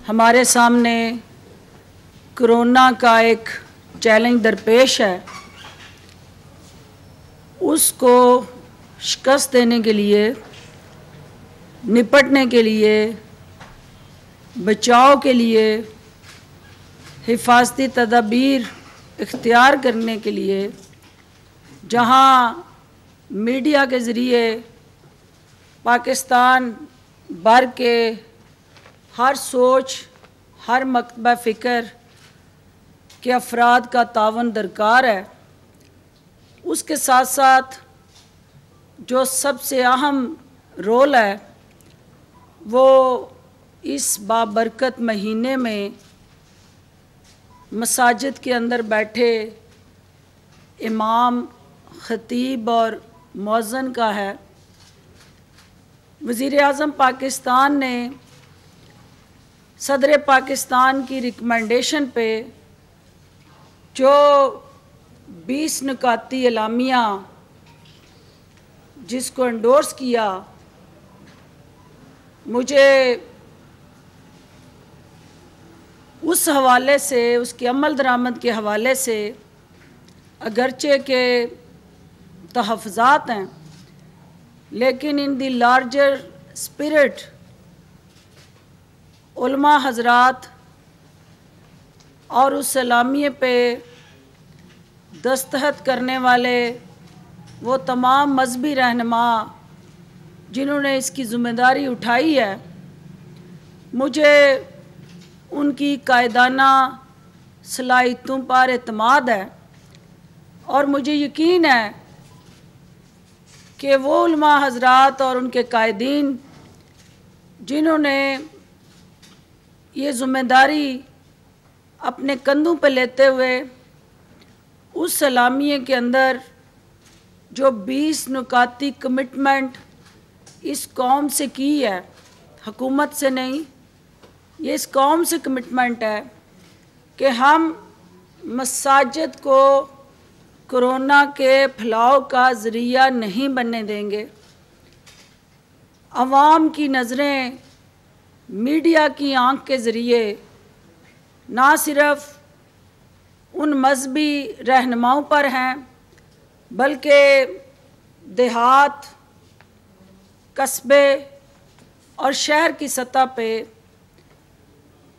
ہمارے سامنے کرونا کا ایک چیلنج درپیش ہے، اس کو شکست دینے کے لیے، نپٹنے کے لیے، بچاؤ کے لیے حفاظتی تدابیر اختیار کرنے کے لیے جہاں میڈیا کے ذریعے پاکستان بھر کے ہر سوچ، ہر مکتبہ فکر کے افراد کا تعاون درکار ہے، اس کے ساتھ ساتھ جو سب سے اہم رول ہے وہ اس بابرکت مہینے میں مساجد کے اندر بیٹھے امام، خطیب اور مؤذن کا ہے۔ وزیر اعظم پاکستان نے صدر پاکستان کی ریکمنڈیشن پہ جو 20 نکاتی اعلامیہ جس کو انڈورس کیا، مجھے اس حوالے سے، اس کے عمل درآمد کے حوالے سے اگرچہ کہ تحفظات ہیں، لیکن ان دی لارجر اسپرٹ علماء حضرات اور اس اعلامیے پہ دستخط کرنے والے وہ تمام مذہبی رہنما جنہوں نے اس کی ذمہ داری اٹھائی ہے، مجھے ان کی قائدانہ صلاحیتوں پر اعتماد ہے اور مجھے یقین ہے کہ وہ علماء حضرات اور ان کے قائدین جنہوں نے یہ ذمہ داری اپنے کندھوں پہ لیتے ہوئے اس اعلامیے کے اندر جو 20 نکاتی کمٹمنٹ اس قوم سے کی ہے، حکومت سے نہیں، یہ اس قوم سے کمٹمنٹ ہے کہ ہم مساجد کو کرونا کے پھیلاؤ کا ذریعہ نہیں بننے دیں گے۔ عوام کی نظریں میڈیا کی آنکھ کے ذریعے نہ صرف ان مذہبی رہنماؤں پر ہیں بلکہ دیہات، قصبے اور شہر کی سطح پہ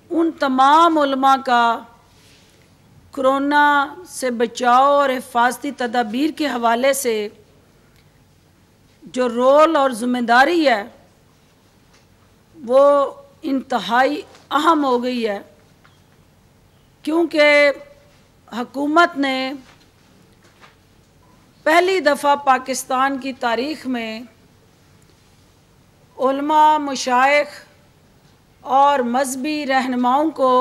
ان تمام علماء کا کرونا سے بچاؤ اور حفاظتی تدابیر کے حوالے سے جو رول اور ذمہ داری ہے وہ انتہائی اہم ہو گئی ہے، کیونکہ حکومت نے پہلی دفعہ پاکستان کی تاریخ میں علماء، مشائخ اور مذہبی رہنماؤں کو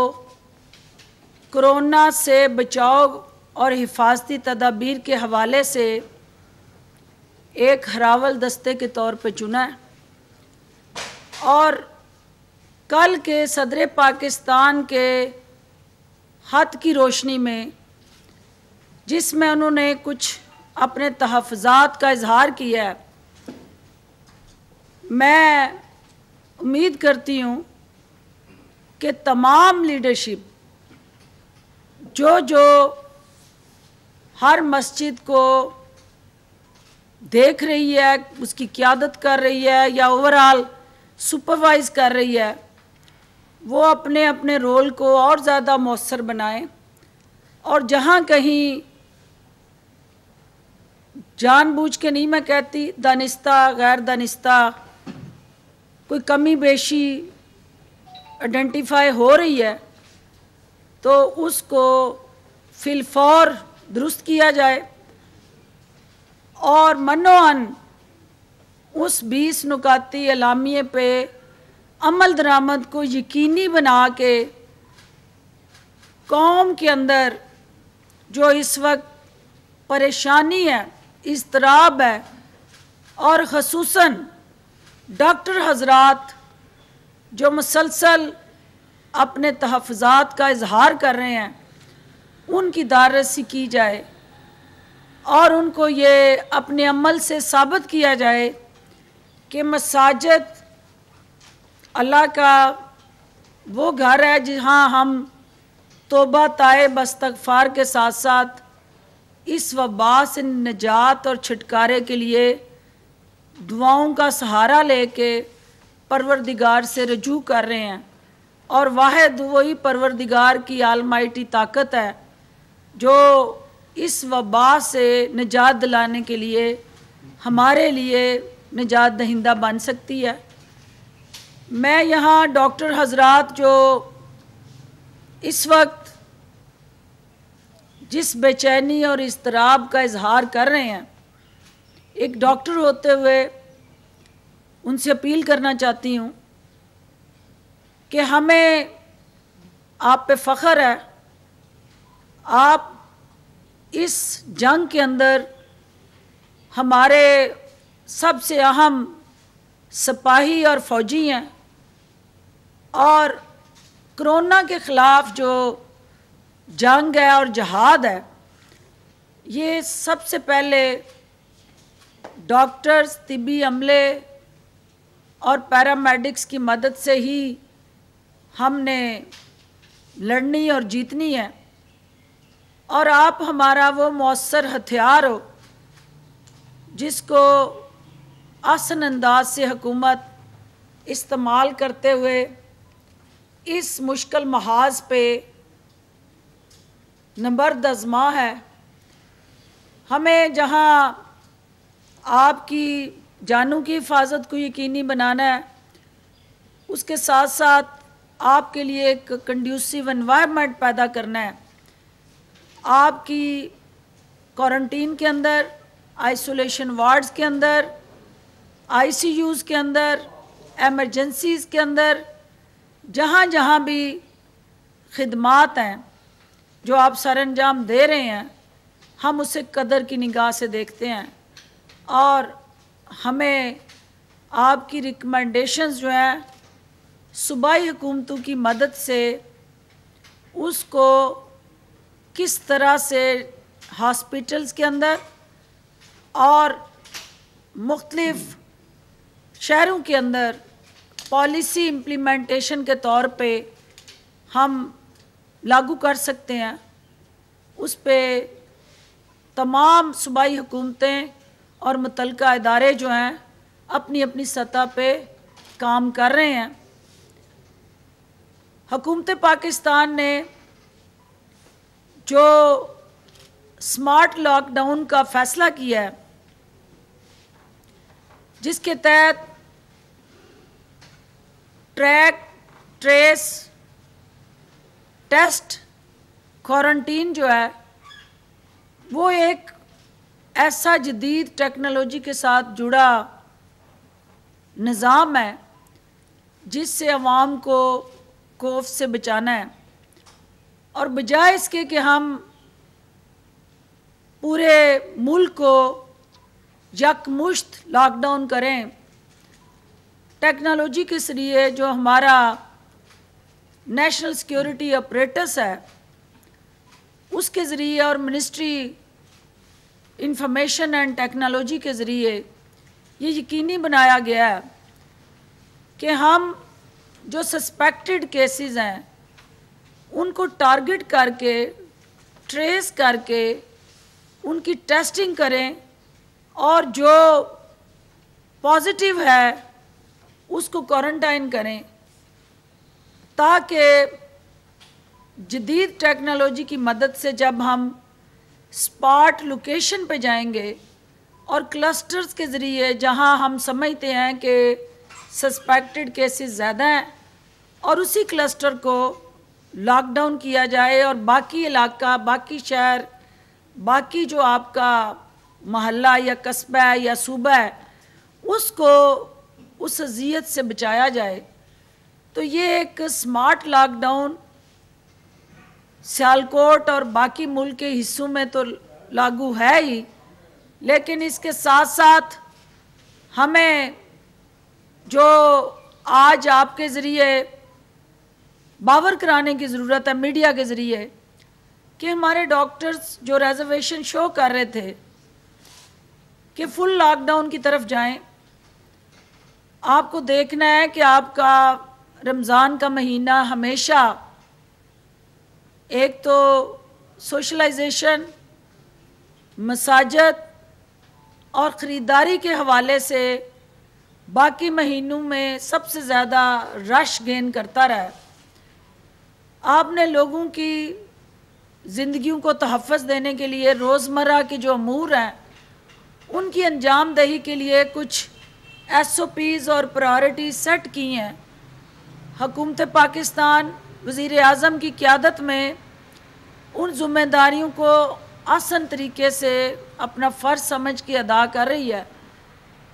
کرونا سے بچاؤ اور حفاظتی تدابیر کے حوالے سے ایک ہراول دستے کے طور پہ چنا ہے، اور کل کے صدر پاکستان کے خط کی روشنی میں جس میں انہوں نے کچھ اپنے تحفظات کا اظہار کیا ہے، میں امید کرتی ہوں کہ تمام لیڈرشپ جو ہر مسجد کو دیکھ رہی ہے، اس کی قیادت کر رہی ہے یا اوورآل سپروائز کر رہی ہے، وہ اپنے اپنے رول کو اور زیادہ مؤثر بنائیں، اور جہاں کہیں جان بوجھ کے نہیں، میں کہتی دانستہ غیر دانستہ کوئی کمی بیشی آئیڈینٹیفائی ہو رہی ہے تو اس کو فی الفور درست کیا جائے، اور منوعاً اس 20 نکاتی اعلامیے پہ عمل درآمد کو یقینی بنا کے قوم کے اندر جو اس وقت پریشانی ہے، اضطراب ہے، اور خصوصاً ڈاکٹر حضرات جو مسلسل اپنے تحفظات کا اظہار کر رہے ہیں، ان کی داررسی کی جائے اور ان کو یہ اپنے عمل سے ثابت کیا جائے کہ مساجد اللہ کا وہ گھر ہے جہاں ہم توبہ طائب استغفار کے ساتھ ساتھ اس وبا سے نجات اور چھٹکارے کے لیے دعاؤں کا سہارا لے کے پروردگار سے رجوع کر رہے ہیں، اور واحد وہی پروردگار کی آلمائٹی طاقت ہے جو اس وبا سے نجات دلانے کے لیے ہمارے لیے نجات دہندہ بن سکتی ہے۔ میں یہاں ڈاکٹر حضرات جو اس وقت جس بے چینی اور اضطراب کا اظہار کر رہے ہیں، ایک ڈاکٹر ہوتے ہوئے ان سے اپیل کرنا چاہتی ہوں کہ ہمیں آپ پہ فخر ہے، آپ اس جنگ کے اندر ہمارے سب سے اہم سپاہی اور فوجی ہیں، اور کرونا کے خلاف جو جنگ ہے اور جہاد ہے، یہ سب سے پہلے ڈاکٹرز، طبی عملے اور پیرامیڈکس کی مدد سے ہی ہم نے لڑنی اور جیتنی ہے، اور آپ ہمارا وہ مؤثر ہتھیار ہو جس کو آسن انداز سے حکومت استعمال کرتے ہوئے اس مشکل محاذ پہ نبرد آزما ہے۔ ہمیں جہاں آپ کی جانوں کی حفاظت کو یقینی بنانا ہے، اس کے ساتھ ساتھ آپ کے لیے ایک کنڈیوسیو انوائرمنٹ پیدا کرنا ہے۔ آپ کی کوارنٹین کے اندر، آئسولیشن وارڈز کے اندر، آئی سی یوز کے اندر، ایمرجنسیز کے اندر، جہاں جہاں بھی خدمات ہیں جو آپ سر انجام دے رہے ہیں، ہم اسے قدر کی نگاہ سے دیکھتے ہیں، اور ہمیں آپ کی ریکمنڈیشنز جو ہیں صوبائی حکومتوں کی مدد سے اس کو کس طرح سے ہاسپیٹلز کے اندر اور مختلف شہروں کے اندر پالیسی امپلیمنٹیشن کے طور پہ ہم لاگو کر سکتے ہیں، اس پہ تمام صوبائی حکومتیں اور متعلقہ ادارے جو ہیں اپنی اپنی سطح پہ کام کر رہے ہیں۔ حکومت پاکستان نے جو سمارٹ لاک ڈاؤن کا فیصلہ کیا ہے، جس کے تحت ٹریک، ٹریس، ٹیسٹ، کوارنٹین جو ہے وہ ایک ایسا جدید ٹیکنالوجی کے ساتھ جڑا نظام ہے جس سے عوام کو خوف سے بچانا ہے، اور بجائے اس کے کہ ہم پورے ملک کو یکمشت لاک ڈاؤن کریں، ٹیکنالوجی کے ذریعے جو ہمارا نیشنل سیکیورٹی اپریٹس ہے اس کے ذریعے اور منسٹری انفارمیشن اینڈ ٹیکنالوجی کے ذریعے یہ یقینی بنایا گیا ہے کہ ہم جو سسپیکٹڈ کیسز ہیں ان کو ٹارگٹ کر کے، ٹریس کر کے ان کی ٹیسٹنگ کریں، اور جو پازیٹیو ہے اس کو کوارنٹائن کریں، تاکہ جدید ٹیکنالوجی کی مدد سے جب ہم اسپاٹ لوکیشن پہ جائیں گے اور کلسٹرز کے ذریعے جہاں ہم سمجھتے ہیں کہ سسپیکٹڈ کیسز زیادہ ہیں، اور اسی کلسٹر کو لاک ڈاؤن کیا جائے، اور باقی علاقہ، باقی شہر، باقی جو آپ کا محلہ یا قصبہ ہے یا صوبہ ہے اس کو اس اذیت سے بچایا جائے۔ تو یہ ایک سمارٹ لاک ڈاؤن سیالکوٹ اور باقی ملک کے حصوں میں تو لاگو ہے ہی، لیکن اس کے ساتھ ساتھ ہمیں جو آج آپ کے ذریعے باور کرانے کی ضرورت ہے میڈیا کے ذریعے، کہ ہمارے ڈاکٹرز جو ریزرویشن شو کر رہے تھے کہ فل لاک ڈاؤن کی طرف جائیں، آپ کو دیکھنا ہے کہ آپ کا رمضان کا مہینہ ہمیشہ ایک تو سوشلائزیشن، مساجد اور خریداری کے حوالے سے باقی مہینوں میں سب سے زیادہ رش گین کرتا رہا ہے۔ آپ نے لوگوں کی زندگیوں کو تحفظ دینے کے لیے روزمرہ کے جو امور ہیں ان کی انجام دہی کے لیے کچھ SOPs اور پرائورٹیز سیٹ کی ہیں۔ حکومت پاکستان وزیر اعظم کی قیادت میں ان ذمہ داریوں کو آسان طریقے سے اپنا فرض سمجھ کے ادا کر رہی ہے۔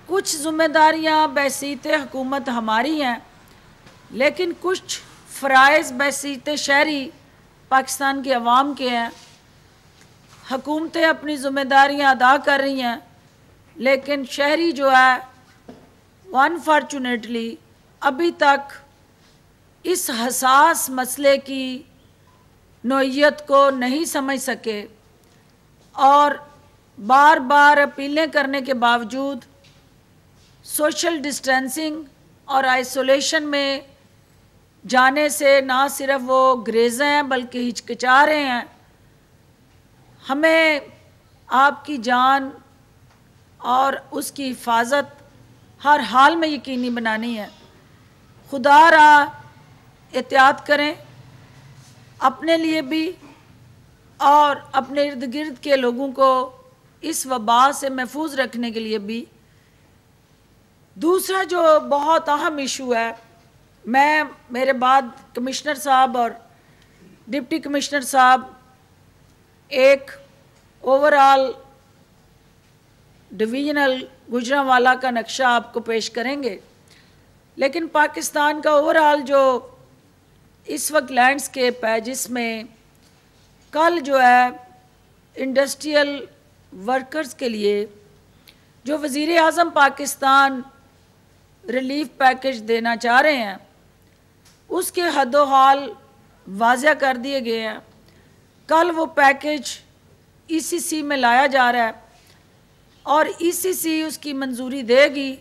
کچھ ذمہ داریاں بحیثیت حکومت ہماری ہیں، لیکن کچھ فرائض بحیثیت شہری پاکستان کے عوام کے ہیں۔ حکومتیں اپنی ذمہ داریاں ادا کر رہی ہیں، لیکن شہری جو ہے انفارچونیٹلی ابھی تک اس حساس مسئلے کی نوعیت کو نہیں سمجھ سکے، اور بار بار اپیلیں کرنے کے باوجود سوشل ڈسٹینسنگ اور آئسولیشن میں جانے سے نہ صرف وہ گریز ہیں بلکہ ہچکچا رہے ہیں۔ ہمیں آپ کی جان اور اس کی حفاظت ہر حال میں یقینی بنانی ہے۔ خدا را احتیاط کریں، اپنے لیے بھی اور اپنے ارد گرد کے لوگوں کو اس وبا سے محفوظ رکھنے کے لیے بھی۔ دوسرا جو بہت اہم ایشو ہے، میرے بعد کمشنر صاحب اور ڈپٹی کمشنر صاحب ایک اوورآل ڈویژنل گوجرانوالا کا نقشہ آپ کو پیش کریں گے، لیکن پاکستان کا اوورآل جو اس وقت لینڈسکیپ ہے، جس میں کل جو ہے انڈسٹریل ورکرز کے لیے جو وزیر اعظم پاکستان ریلیف پیکج دینا چاہ رہے ہیں اس کے حد و حال واضح کر دیے گئے ہیں۔ کل وہ پیکج ECC میں لایا جا رہا ہے، اور ECC اس کی منظوری دے گی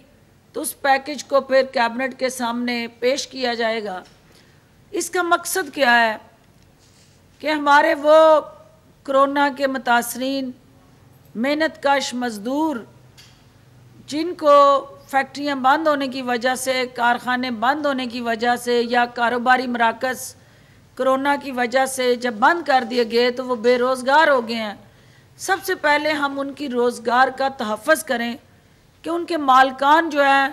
تو اس پیکج کو پھر کیبنٹ کے سامنے پیش کیا جائے گا۔ اس کا مقصد کیا ہے کہ ہمارے وہ کرونا کے متاثرین محنت کش مزدور جن کو فیکٹریاں بند ہونے کی وجہ سے، کارخانے بند ہونے کی وجہ سے، یا کاروباری مراکز کرونا کی وجہ سے جب بند کر دیے گئے تو وہ بے روزگار ہو گئے ہیں، سب سے پہلے ہم ان کی روزگار کا تحفظ کریں کہ ان کے مالکان جو ہیں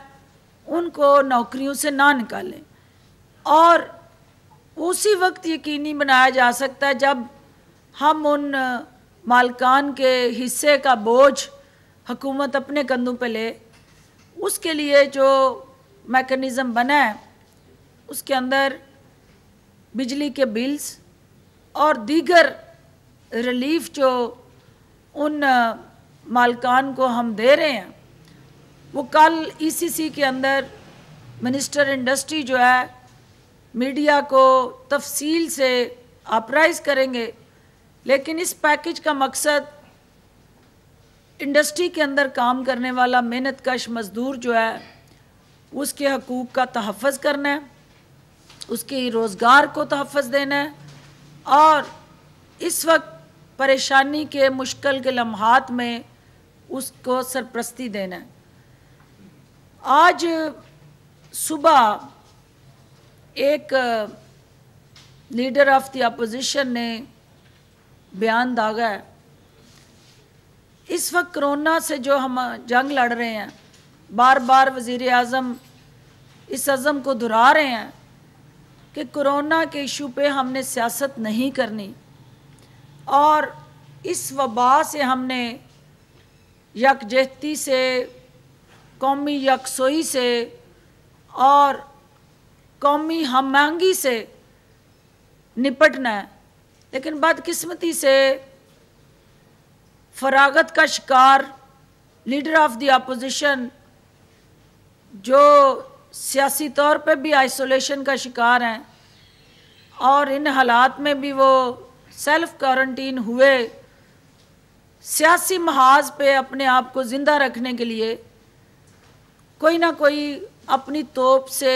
ان کو نوکریوں سے نہ نکالیں، اور اسی وقت یقینی بنایا جا سکتا ہے جب ہم ان مالکان کے حصے کا بوجھ حکومت اپنے کندھوں پہ لے۔ اس کے لیے جو میکنزم بنا ہے اس کے اندر بجلی کے بلز اور دیگر ریلیف جو ان مالکان کو ہم دے رہے ہیں، وہ کل ECC کے اندر منسٹر انڈسٹری جو ہے میڈیا کو تفصیل سے اپرائز کریں گے، لیکن اس پیکج کا مقصد انڈسٹری کے اندر کام کرنے والا محنت کش مزدور جو ہے اس کے حقوق کا تحفظ کرنا ہے، اس کی روزگار کو تحفظ دینا ہے، اور اس وقت پریشانی کے مشکل کے لمحات میں اس کو سرپرستی دینا ہے۔ آج صبح ایک لیڈر آف دی اپوزیشن نے بیان داغا ہے، اس وقت کرونا سے جو ہم جنگ لڑ رہے ہیں، بار بار وزیر اعظم اس عزم کو دہرا رہے ہیں کہ کرونا کے ایشو پہ ہم نے سیاست نہیں کرنی، اور اس وبا سے ہم نے یکجہتی سے، قومی یکسوئی سے اور قومی ہم آہنگی سے نپٹنا ہے۔ لیکن بدقسمتی سے فراغت کا شکار لیڈر آف دی اپوزیشن جو سیاسی طور پہ بھی آئسولیشن کا شکار ہیں، اور ان حالات میں بھی وہ سیلف کوارنٹین ہوئے، سیاسی محاذ پہ اپنے آپ کو زندہ رکھنے کے لیے کوئی نہ کوئی اپنی توپ سے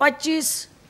25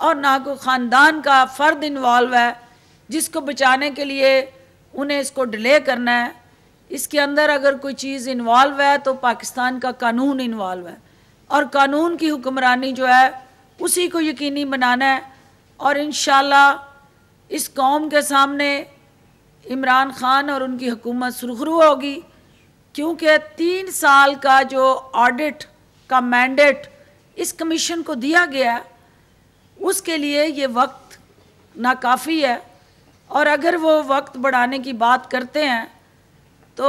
اور نہ کوئی خاندان کا فرد انوالو ہے جس کو بچانے کے لیے انہیں اس کو ڈیلے کرنا ہے۔ اس کے اندر اگر کوئی چیز انوالو ہے تو پاکستان کا قانون انوالو ہے، اور قانون کی حکمرانی جو ہے اسی کو یقینی بنانا ہے۔ اور انشاءاللہ اس قوم کے سامنے عمران خان اور ان کی حکومت سرخرو ہوگی، کیونکہ 3 سال کا جو آڈٹ کا مینڈیٹ اس کمیشن کو دیا گیا ہے اس کے لیے یہ وقت ناکافی ہے، اور اگر وہ وقت بڑھانے کی بات کرتے ہیں تو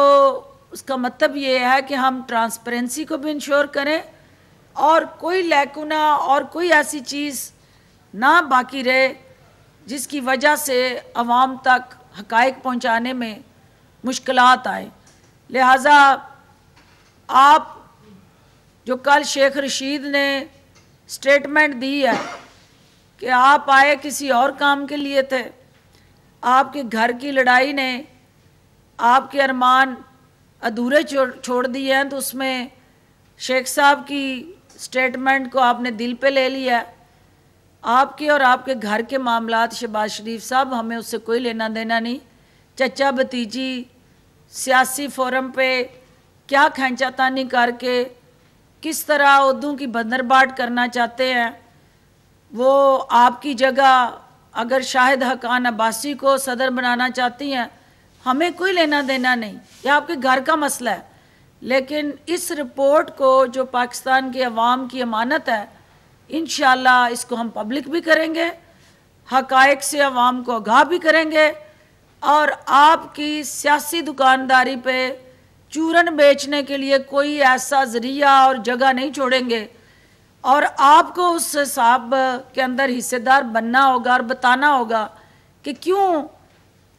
اس کا مطلب یہ ہے کہ ہم ٹرانسپیرنسی کو بھی انشور کریں اور کوئی لیکونہ اور کوئی ایسی چیز نہ باقی رہے جس کی وجہ سے عوام تک حقائق پہنچانے میں مشکلات آئیں۔ لہٰذا آپ جو کل شیخ رشید نے سٹیٹمنٹ دی ہے کہ آپ آئے کسی اور کام کے لیے تھے، آپ کے گھر کی لڑائی نے آپ کے ارمان ادھورے چھوڑ دیے ہیں، تو اس میں شیخ صاحب کی سٹیٹمنٹ کو آپ نے دل پہ لے لیا ہے۔ آپ کے اور آپ کے گھر کے معاملات شہباز شریف صاحب ہمیں اس سے کوئی لینا دینا نہیں۔ چچا بھتیجی سیاسی فورم پہ کیا کھینچا تانی کر کے کس طرح عہدوں کی بندرباٹ کرنا چاہتے ہیں، وہ آپ کی جگہ اگر شاہد حقان عباسی کو صدر بنانا چاہتی ہیں، ہمیں کوئی لینا دینا نہیں، یہ آپ کے گھر کا مسئلہ ہے۔ لیکن اس رپورٹ کو جو پاکستان کے عوام کی امانت ہے، انشاءاللہ اس کو ہم پبلک بھی کریں گے، حقائق سے عوام کو آگاہ بھی کریں گے، اور آپ کی سیاسی دکانداری پہ چورن بیچنے کے لیے کوئی ایسا ذریعہ اور جگہ نہیں چھوڑیں گے، اور آپ کو اس حساب کے اندر حصے دار بننا ہوگا اور بتانا ہوگا کہ کیوں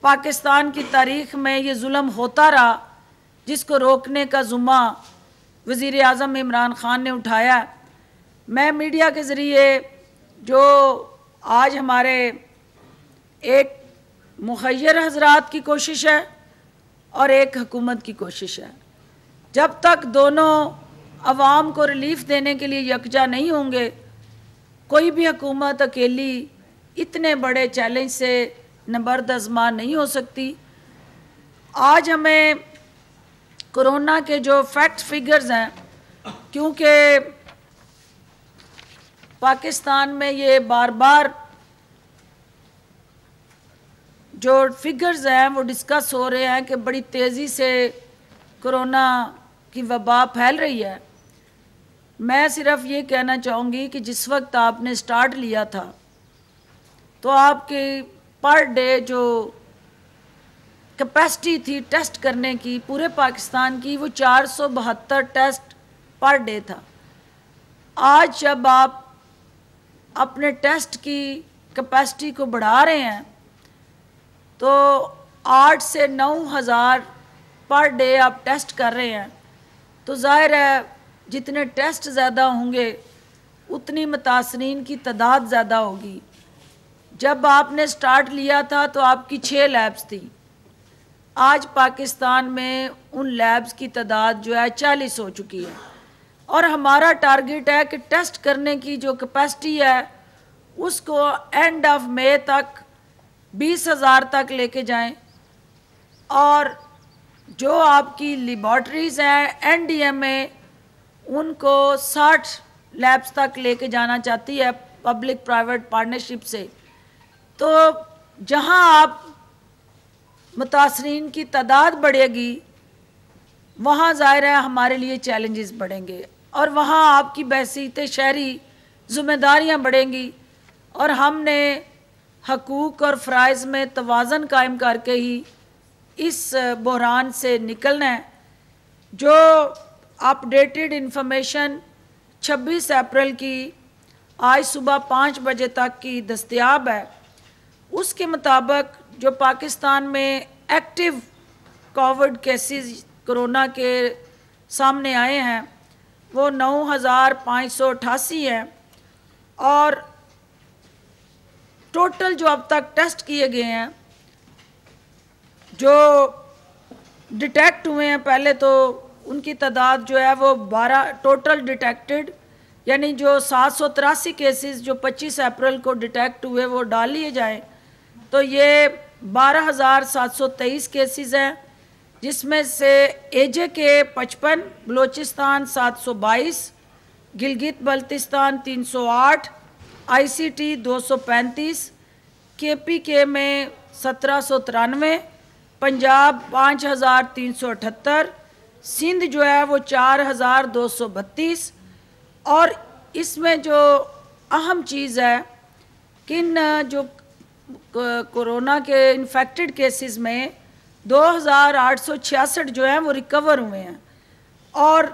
پاکستان کی تاریخ میں یہ ظلم ہوتا رہا، جس کو روکنے کا ذمہ وزیر اعظم عمران خان نے اٹھایا ہے۔ میں میڈیا کے ذریعے جو آج ہمارے ایک مخیر حضرات کی کوشش ہے اور ایک حکومت کی کوشش ہے، جب تک دونوں عوام کو ریلیف دینے کے لیے یکجا نہیں ہوں گے، کوئی بھی حکومت اکیلی اتنے بڑے چیلنج سے نبرد آزما نہیں ہو سکتی۔ آج ہمیں کورونا کے جو فیکٹ فگرز ہیں، کیونکہ پاکستان میں یہ بار بار جو فگرز ہیں وہ ڈسکس ہو رہے ہیں کہ بڑی تیزی سے کورونا کی وبا پھیل رہی ہے۔ میں صرف یہ کہنا چاہوں گی کہ جس وقت آپ نے سٹارٹ لیا تھا تو آپ کی پر ڈے جو کیپیسٹی تھی ٹیسٹ کرنے کی پورے پاکستان کی، وہ 472 ٹیسٹ پر ڈے تھا۔ آج جب آپ اپنے ٹیسٹ کی کیپیسٹی کو بڑھا رہے ہیں تو 8 سے 9 ہزار پر ڈے آپ ٹیسٹ کر رہے ہیں، تو ظاہر ہے جتنے ٹیسٹ زیادہ ہوں گے اتنی متاثرین کی تعداد زیادہ ہوگی۔ جب آپ نے سٹارٹ لیا تھا تو آپ کی 6 لیبز تھی، آج پاکستان میں ان لیبز کی تعداد جو ہے 40 ہو چکی ہے، اور ہمارا ٹارگٹ ہے کہ ٹیسٹ کرنے کی جو کیپیسٹی ہے اس کو اینڈ آف مئی تک 20,000 تک لے کے جائیں، اور جو آپ کی لیبارٹریز ہیں این ڈی ایم اے ان کو 60 لیبز تک لے کے جانا چاہتی ہے پبلک پرائیویٹ پارٹنرشپ سے۔ تو جہاں آپ متاثرین کی تعداد بڑھے گی وہاں ظاہر ہے ہمارے لیے چیلنجز بڑھیں گے، اور وہاں آپ کی بحثیت شہری ذمہ داریاں بڑھیں گی، اور ہم نے حقوق اور فرائض میں توازن قائم کر کے ہی اس بحران سے نکلنا ہے۔ جو اپ ڈیٹڈ انفارمیشن 26 اپریل کی آج صبح 5 بجے تک کی دستیاب ہے، اس کے مطابق جو پاکستان میں ایکٹیو کووڈ کیسز کرونا کے سامنے آئے ہیں وہ 9,588 ہیں، اور ٹوٹل جو اب تک ٹیسٹ کیے گئے ہیں جو ڈیٹیکٹ ہوئے ہیں پہلے تو ان کی تعداد جو ہے وہ 12 ٹوٹل ڈیٹیکٹڈ یعنی جو 783 کیسز جو 25 اپریل کو ڈیٹیکٹ ہوئے وہ ڈال لیے جائیں تو یہ 12,723 کیسز ہیں، جس میں سے اے جے کے 55، بلوچستان 722، گلگت بلتستان 308، آئی سی ٹی 235، کے پی کے میں 1793، پنجاب 5,378، سندھ جو ہے وہ 4,232۔ اور اس میں جو اہم چیز ہے کہ ان جو کورونا کے انفیکٹڈ کیسز میں 2,866 جو ہیں وہ ریکور ہوئے ہیں، اور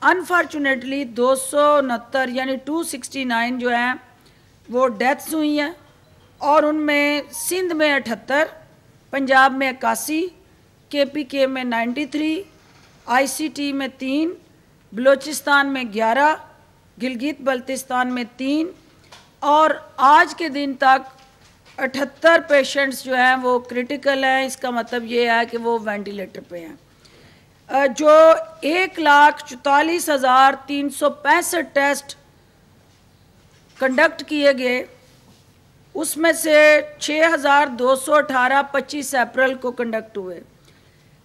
انفارچونیٹلی 269 یعنی 269 جو ہیں وہ ڈیتھس ہوئی ہیں، اور ان میں سندھ میں 78، پنجاب میں 81، کے پی کے میں 93، آئی سی ٹی میں 3، بلوچستان میں 11، گلگت بلتستان میں 3، اور آج کے دن تک 78 پیشنٹس جو ہیں وہ کرٹیکل ہیں۔ اس کا مطلب یہ ہے کہ وہ وینٹیلیٹر پہ ہیں۔ جو 1,44,365 ٹیسٹ کنڈکٹ کیے گئے، اس میں سے 6,218 25 اپریل کو کنڈکٹ ہوئے۔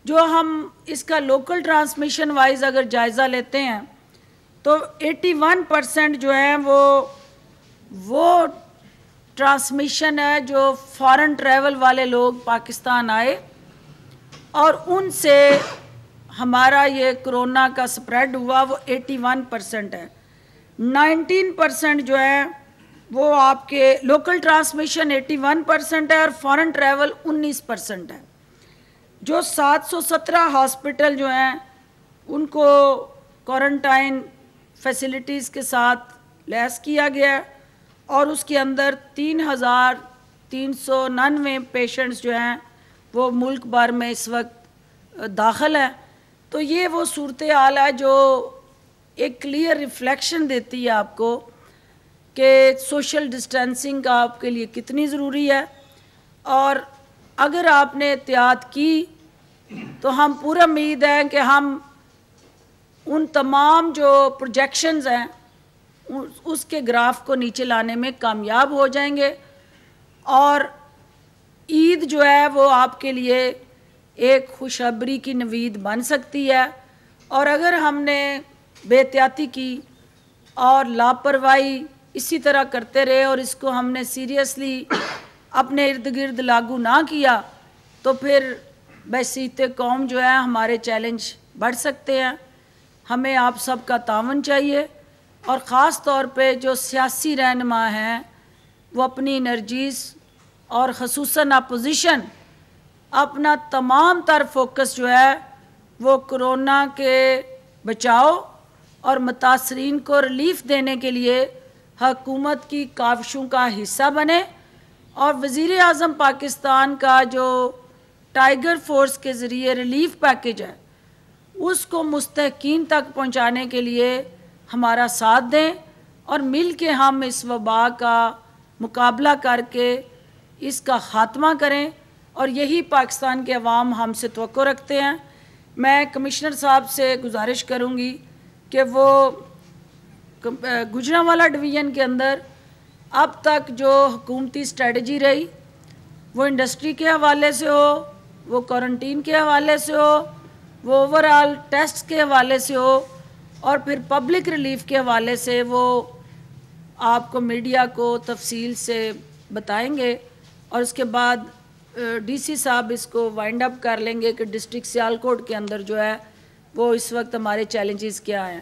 جو ہم اس کا لوکل ٹرانسمیشن وائز اگر جائزہ لیتے ہیں تو 81% جو ہیں وہ ٹرانسمیشن ہے جو فارن ٹریول والے لوگ پاکستان آئے اور ان سے ہمارا یہ کرونا کا سپریڈ ہوا، وہ 81% ہے۔ 19% جو ہے وہ آپ کے لوکل ٹرانسمیشن 81% ہے اور فارن ٹریول 19% ہے۔ جو 717 ہاسپٹل جو ہیں ان کو کوارنٹائن فیسلٹیز کے ساتھ لیس کیا گیا ہے، اور اس کے اندر 3,399 پیشنٹس جو ہیں وہ ملک بھر میں اس وقت داخل ہیں۔ تو یہ وہ صورتحال ہے جو ایک کلیئر ریفلیکشن دیتی ہے آپ کو کہ سوشل ڈسٹینسنگ آپ کے لیے کتنی ضروری ہے، اور اگر آپ نے احتیاط کی تو ہم پورا امید ہے کہ ہم ان تمام جو پروجیکشنز ہیں اس کے گراف کو نیچے لانے میں کامیاب ہو جائیں گے، اور عید جو ہے وہ آپ کے لیے ایک خوشخبری کی نوید بن سکتی ہے۔ اور اگر ہم نے بے احتیاطی کی اور لاپرواہی اسی طرح کرتے رہے اور اس کو ہم نے سیریسلی اپنے ارد گرد لاگو نہ کیا تو پھر بحیثیت قوم جو ہے ہمارے چیلنج بڑھ سکتے ہیں۔ ہمیں آپ سب کا تعاون چاہیے، اور خاص طور پہ جو سیاسی رہنما ہیں وہ اپنی انرجیز اور خصوصاً اپوزیشن اپنا تمام تر فوکس جو ہے وہ کرونا کے بچاؤ اور متاثرین کو ریلیف دینے کے لیے حکومت کی کاوشوں کا حصہ بنے، اور وزیر اعظم پاکستان کا جو ٹائیگر فورس کے ذریعے ریلیف پیکیج ہے اس کو مستحقین تک پہنچانے کے لیے ہمارا ساتھ دیں، اور مل کے ہم اس وبا کا مقابلہ کر کے اس کا خاتمہ کریں، اور یہی پاکستان کے عوام ہم سے توقع رکھتے ہیں۔ میں کمشنر صاحب سے گزارش کروں گی کہ وہ گوجرانوالہ ڈویژن کے اندر اب تک جو حکومتی اسٹریٹجی رہی وہ انڈسٹری کے حوالے سے ہو، وہ کوارنٹین کے حوالے سے ہو، وہ اوورآل ٹیسٹ کے حوالے سے ہو، اور پھر پبلک ریلیف کے حوالے سے وہ آپ کو میڈیا کو تفصیل سے بتائیں گے، اور اس کے بعد ڈی سی صاحب اس کو وائنڈ اپ کر لیں گے کہ ڈسٹرکٹ سیالکوٹ کے اندر جو ہے وہ اس وقت ہمارے چیلنجز کیا ہیں۔